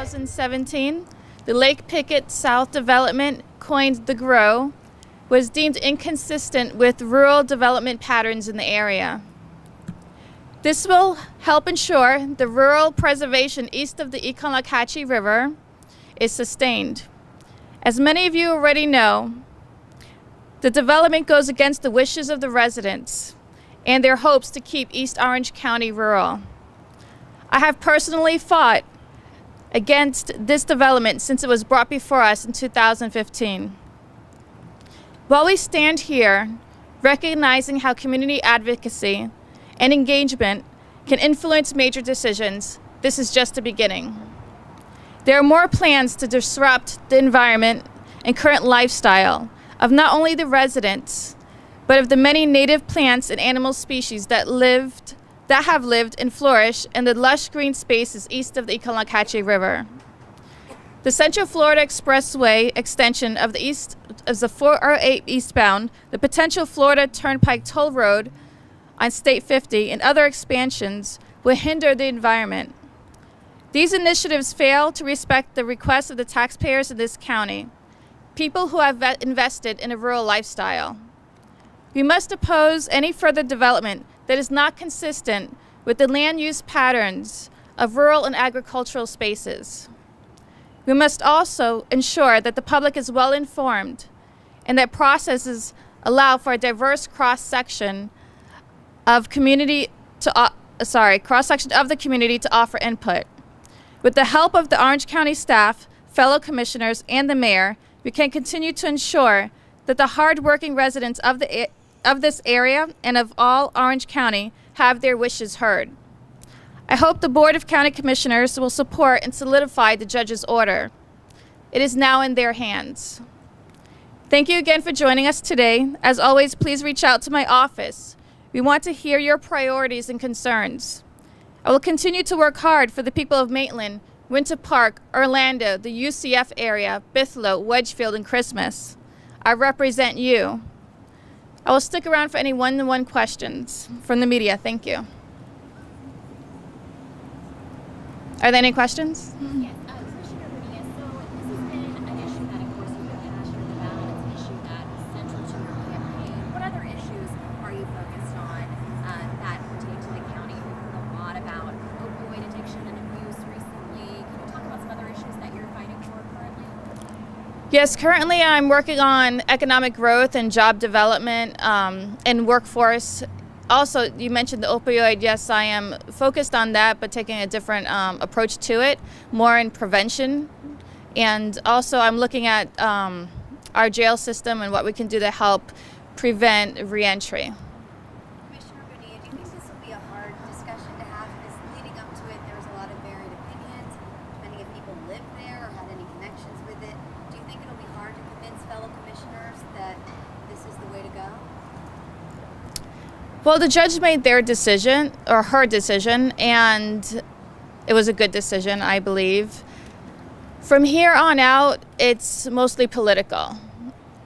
2017, the Lake Pickett South development, coined the GROW, was deemed inconsistent with rural development patterns in the area. This will help ensure the rural preservation east of the Econlocache River is sustained. As many of you already know, the development goes against the wishes of the residents and their hopes to keep East Orange County rural. I have personally fought against this development since it was brought before us in 2015. While we stand here recognizing how community advocacy and engagement can influence major decisions, this is just the beginning. There are more plans to disrupt the environment and current lifestyle of not only the residents, but of the many native plants and animal species that have lived and flourished in the lush green spaces east of the Econlocache River. The Central Florida Expressway extension of the 408 eastbound, the potential Florida Turnpike Toll Road on State 50, and other expansions will hinder the environment. These initiatives fail to respect the requests of the taxpayers in this county, people who have invested in a rural lifestyle. We must oppose any further development that is not consistent with the land use patterns of rural and agricultural spaces. We must also ensure that the public is well informed and that processes allow for a diverse cross-section of the community to offer input. With the help of the Orange County staff, fellow commissioners, and the mayor, we can continue to ensure that the hard-working residents of this area and of all Orange County have their wishes heard. I hope the Board of County Commissioners will support and solidify the judge's order. It is now in their hands. Thank you again for joining us today. As always, please reach out to my office. We want to hear your priorities and concerns. I will continue to work hard for the people of Maitland, Winter Park, Orlando, the UCF area, Bithlo, Wedgefield, and Christmas. I represent you. I will stick around for any one-on-one questions from the media. Thank you. Are there any questions? Yes. Commissioner Bonilla, so this has been an issue that, of course, you've been passionate about. It's an issue that is central to your campaign. What other issues are you focused on that pertain to the county? We've heard a lot about opioid addiction and abuse recently. Can you talk about some other issues that you're fighting for currently? Yes, currently I'm working on economic growth and job development and workforce. Also, you mentioned the opioid. Yes, I am focused on that, but taking a different approach to it, more in prevention. And also I'm looking at our jail system and what we can do to help prevent reentry. Commissioner Bonilla, do you think this will be a hard discussion to have? Because leading up to it, there was a lot of varied opinions. Many of people lived there or had any connections with it. Do you think it'll be hard to convince fellow commissioners that this is the way to go? Well, the judge made their decision, or her decision, and it was a good decision, I believe. From here on out, it's mostly political,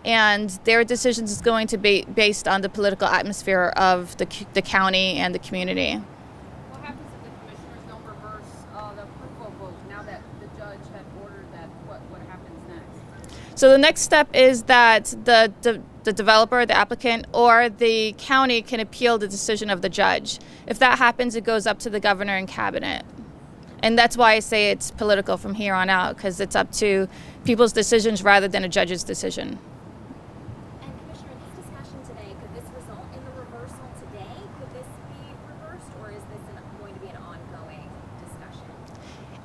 and their decisions is going to be based on the political atmosphere of the county and the community. What happens if the commissioners don't reverse the approval vote now that the judge had ordered that? What happens next? So the next step is that the developer, the applicant, or the county can appeal the decision of the judge. If that happens, it goes up to the governor and cabinet. And that's why I say it's political from here on out, because it's up to people's decisions rather than a judge's decision. And Commissioner, this discussion today, could this result in the reversal today? Could this be reversed, or is this going to be an ongoing discussion?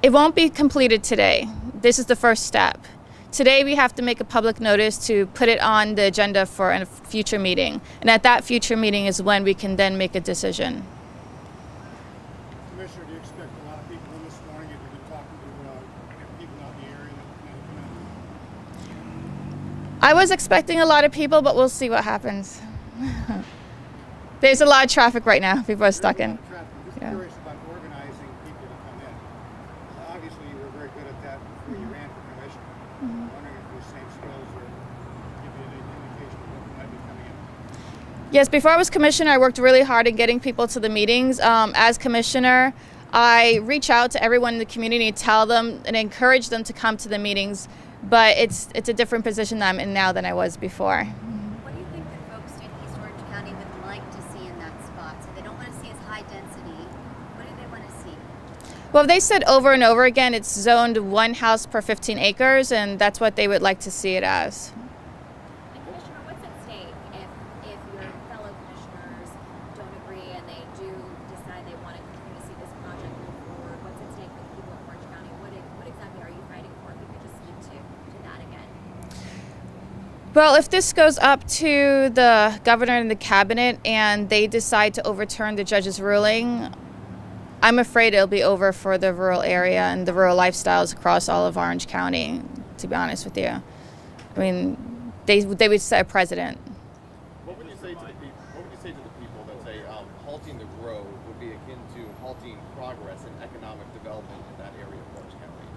It won't be completed today. This is the first step. Today we have to make a public notice to put it on the agenda for a future meeting. And at that future meeting is when we can then make a decision. Commissioner, do you expect a lot of people in this morning? Have you been talking to people out in the area that come in? I was expecting a lot of people, but we'll see what happens. There's a lot of traffic right now. People are stuck in. I'm just curious about organizing people to come in. Obviously, you were very good at that before you ran for commissioner. I'm wondering if these same skills will give you an indication of what might be coming in. Yes, before I was commissioner, I worked really hard at getting people to the meetings. As commissioner, I reach out to everyone in the community, tell them and encourage them to come to the meetings, but it's a different position that I'm in now than I was before. What do you think that folks in East Orange County would like to see in that spot? So they don't want to see as high density. What do they want to see? Well, they said over and over again it's zoned 1 house per 15 acres, and that's what they would like to see it as. And Commissioner, what's at stake if your fellow commissioners don't agree and they do decide they want to continue to see this project move forward? What's at stake for the people of Orange County? What exactly are you fighting for? If you could just speak to that again. Well, if this goes up to the governor and the cabinet and they decide to overturn the judge's ruling, I'm afraid it'll be over for the rural area and the rural lifestyles across all of Orange County, to be honest with you. I mean, they would set a precedent. What would you say to the people? What would you say to the people that say halting the growth would be akin to halting progress and economic development in that area of Orange County?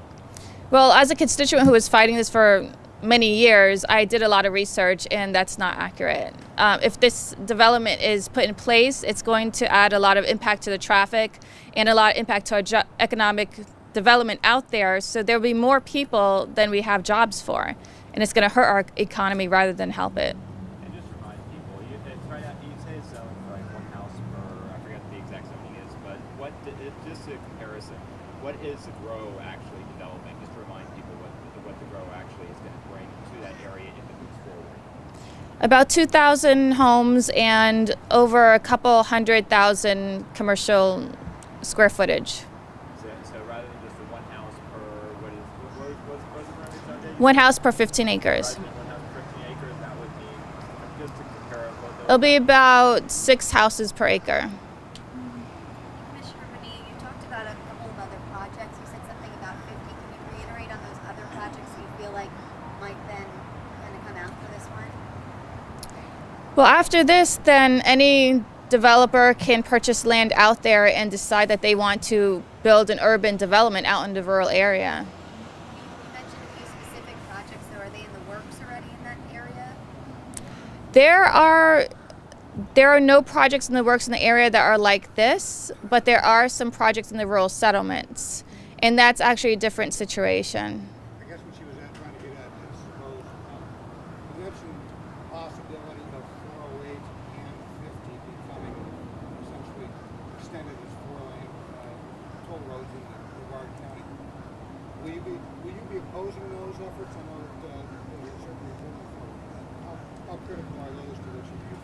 Well, as a constituent who was fighting this for many years, I did a lot of research, and that's not accurate. If this development is put in place, it's going to add a lot of impact to the traffic and a lot of impact to our economic development out there. So there'll be more people than we have jobs for, and it's going to hurt our economy rather than help it. And just remind people, it's right out, you say it's zoned for like 1 house per, I forget what the exact zoning is, but just a comparison, what is the grow actually developing? Just to remind people what the grow actually is going to bring to that area if it moves forward. About 2,000 homes and over a couple 100,000 commercial square footage. So rather than just the 1 house per, what's the remedy zoned? 1 house per 15 acres. Rather than 1 house per 15 acres, that would mean, just to compare it, It'll be about 6 houses per acre. Commissioner Bonilla, you talked about a couple of other projects. You said something about 50. Can you reiterate on those other projects that you feel like might then kind of come after this one? Well, after this, then any developer can purchase land out there and decide that they want to build an urban development out in the rural area. You mentioned a few specific projects, so are they in the works already in that area? There are no projects in the works in the area that are like this, but there are some projects in the rural settlements, and that's actually a different situation. I guess what she was trying to get at is, suppose, you mentioned the possibility of 408 and 50 becoming essentially extended as 4-lane toll roads in Brevard County. Will you be opposing those efforts? I know that you're certainly moving forward. How critical are those to what you do?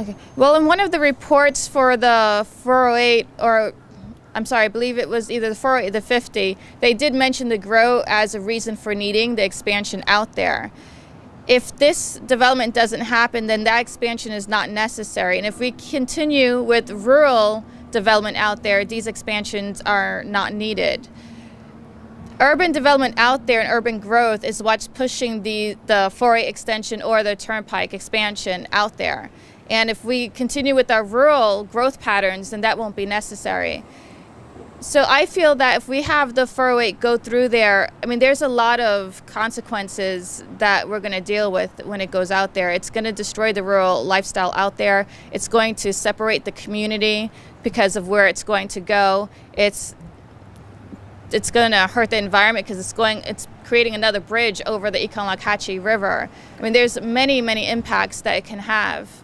Okay. Well, in one of the reports for the 408, or I'm sorry, I believe it was either the 408 or the 50, they did mention the grow as a reason for needing the expansion out there. If this development doesn't happen, then that expansion is not necessary. And if we continue with rural development out there, these expansions are not needed. Urban development out there and urban growth is what's pushing the 408 extension or the turnpike expansion out there. And if we continue with our rural growth patterns, then that won't be necessary. So I feel that if we have the 408 go through there, I mean, there's a lot of consequences that we're going to deal with when it goes out there. It's going to destroy the rural lifestyle out there. It's going to separate the community because of where it's going to go. It's going to hurt the environment because it's creating another bridge over the Econlockhatchee River. I mean, there's many impacts that it can have.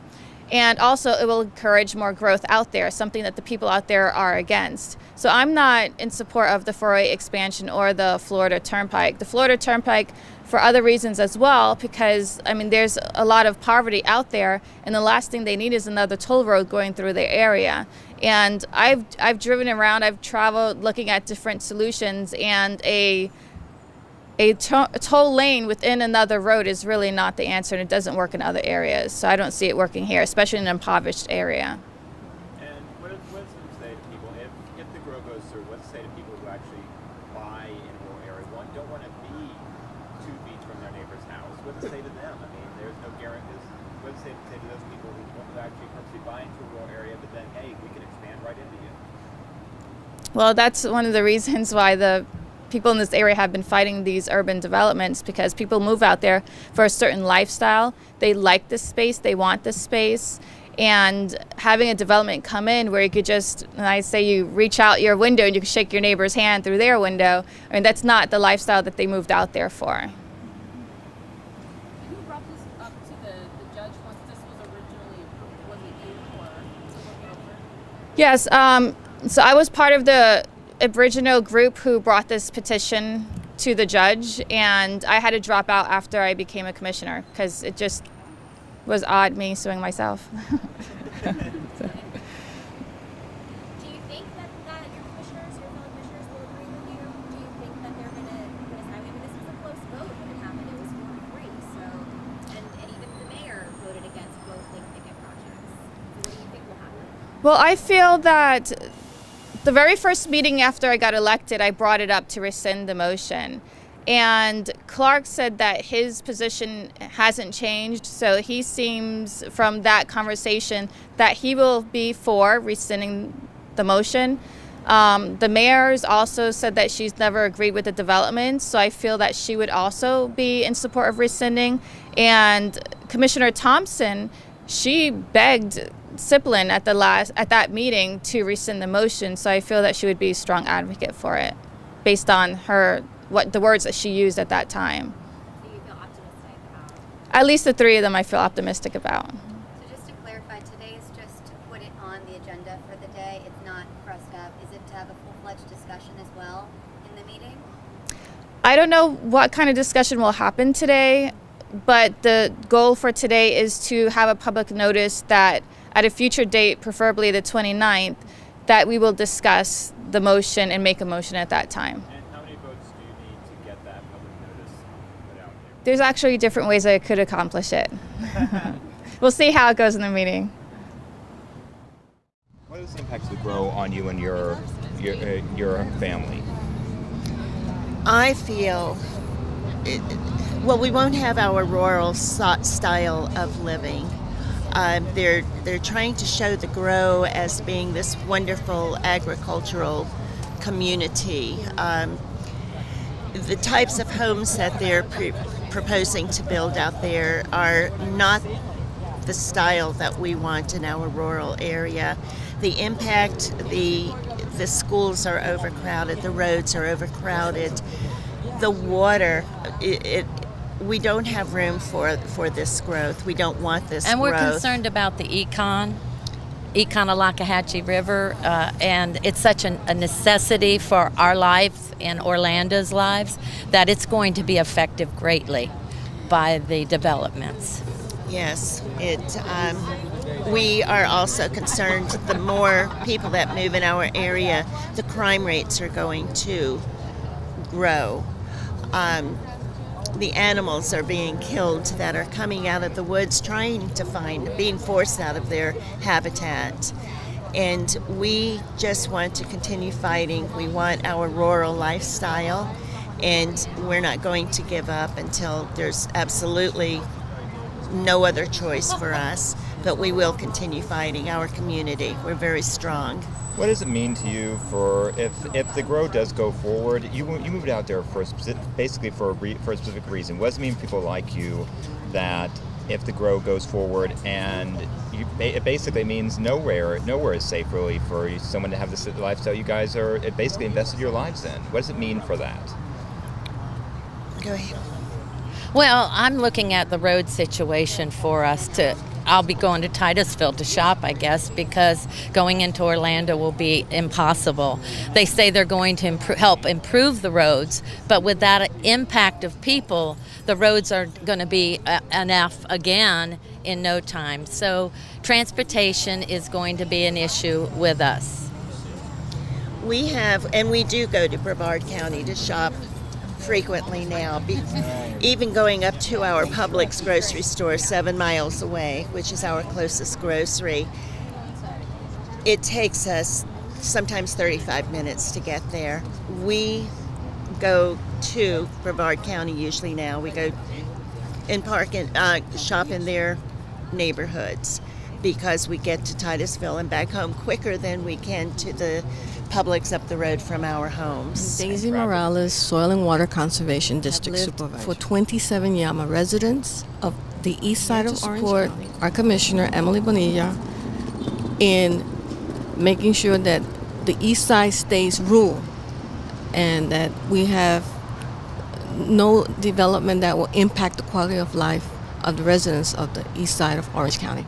And also it will encourage more growth out there, something that the people out there are against. So I'm not in support of the 408 expansion or the Florida Turnpike. The Florida Turnpike for other reasons as well, because I mean there's a lot of poverty out there, and the last thing they need is another toll road going through their area. And I've driven around, I've traveled looking at different solutions, and a toll lane within another road is really not the answer, and it doesn't work in other areas. So I don't see it working here, especially in an impoverished area. And what does it say to people if the grow goes through? What's it say to people who actually buy in a rural area? One don't want to be 2 feet from their neighbor's house. What does it say to them? I mean, there's no guarantees. What does it say to those people who want to actually purposely buy into a rural area, but then hey, we can expand right into you? Well, that's one of the reasons why the people in this area have been fighting these urban developments, because people move out there for a certain lifestyle. They like this space, they want this space, And having a development come in where you could just, and I say you reach out your window and you can shake your neighbor's hand through their window, I mean, that's not the lifestyle that they moved out there for. And who brought this up to the judge once this was originally approved? Was it you or to look over? Yes, so I was part of the original group who brought this petition to the judge, and I had to drop out after I became a commissioner because it just was odd me suing myself. Do you think that your commissioners, your fellow commissioners, will agree with you? Do you think that they're going to put aside? I mean, this was a close vote when it happened. It was 4-3. So, and even the mayor voted against both Lake Pickett projects. So, what do you think will happen? Well, I feel that the very first meeting after I got elected, I brought it up to rescind the motion. And Clark said that his position hasn't changed, so he seems from that conversation that he will be for rescinding the motion. The mayor's also said that she's never agreed with the development, so I feel that she would also be in support of rescinding. And Commissioner Thompson, she begged Siplin at that meeting to rescind the motion, so I feel that she would be a strong advocate for it, based on the words that she used at that time. Do you feel optimistic about? At least the three of them I feel optimistic about. So just to clarify, today is just to put it on the agenda for the day. It's not for us to have, is it to have a full-fledged discussion as well in the meeting? I don't know what kind of discussion will happen today, but the goal for today is to have a public notice that at a future date, preferably the 29th, that we will discuss the motion and make a motion at that time. And how many votes do you need to get that public notice put out there? There's actually different ways I could accomplish it. We'll see how it goes in the meeting. What is the impact of the grow on you and your family? I feel, well, we won't have our rural style of living. They're trying to show the grow as being this wonderful agricultural community. The types of homes that they're proposing to build out there are not the style that we want in our rural area. The impact, the schools are overcrowded, the roads are overcrowded, the water, we don't have room for this growth. We don't want this and growth. we're concerned about the Econo-Lockahatchee River, and it's such a necessity for our lives and Orlando's lives that it's going to be affected greatly by the developments. Yes, we are also concerned the more people that move in our area, the crime rates are going to grow. The animals are being killed that are coming out of the woods being forced out of their habitat. And we just want to continue fighting. We want our rural lifestyle, and we're not going to give up until there's absolutely no other choice for us. But we will continue fighting our community. We're very strong. What does it mean to you for if the grow does go forward? You moved out there for a specific reason. What does it mean for people like you that if the grow goes forward and it basically means nowhere is safe really for someone to have the lifestyle you guys are basically invested your lives in? What does it mean for that? Go ahead. Well, I'm looking at the road situation for us I'll be going to Titusville to shop, I guess, because going into Orlando will be impossible. They say they're going to help improve the roads, but with that impact of people, the roads are going to be an F again in no time. So transportation is going to be an issue with us. We do go to Brevard County to shop frequently now, even going up to our Publix grocery store 7 miles away, which is our closest grocery. It takes us sometimes 35 minutes to get there. We go to Brevard County usually now. We go and park and shop in their neighborhoods because we get to Titusville and back home quicker than we can to the Publix up the road from our homes. Daisy Morales, Soil and Water Conservation District Supervisor. For 27 years, I'm a resident of the east side to of Orange support County. our commissioner, Emily Bonilla, in making sure that the east side stays rural and that we have no development that will impact the quality of life of the residents of the east side of Orange County.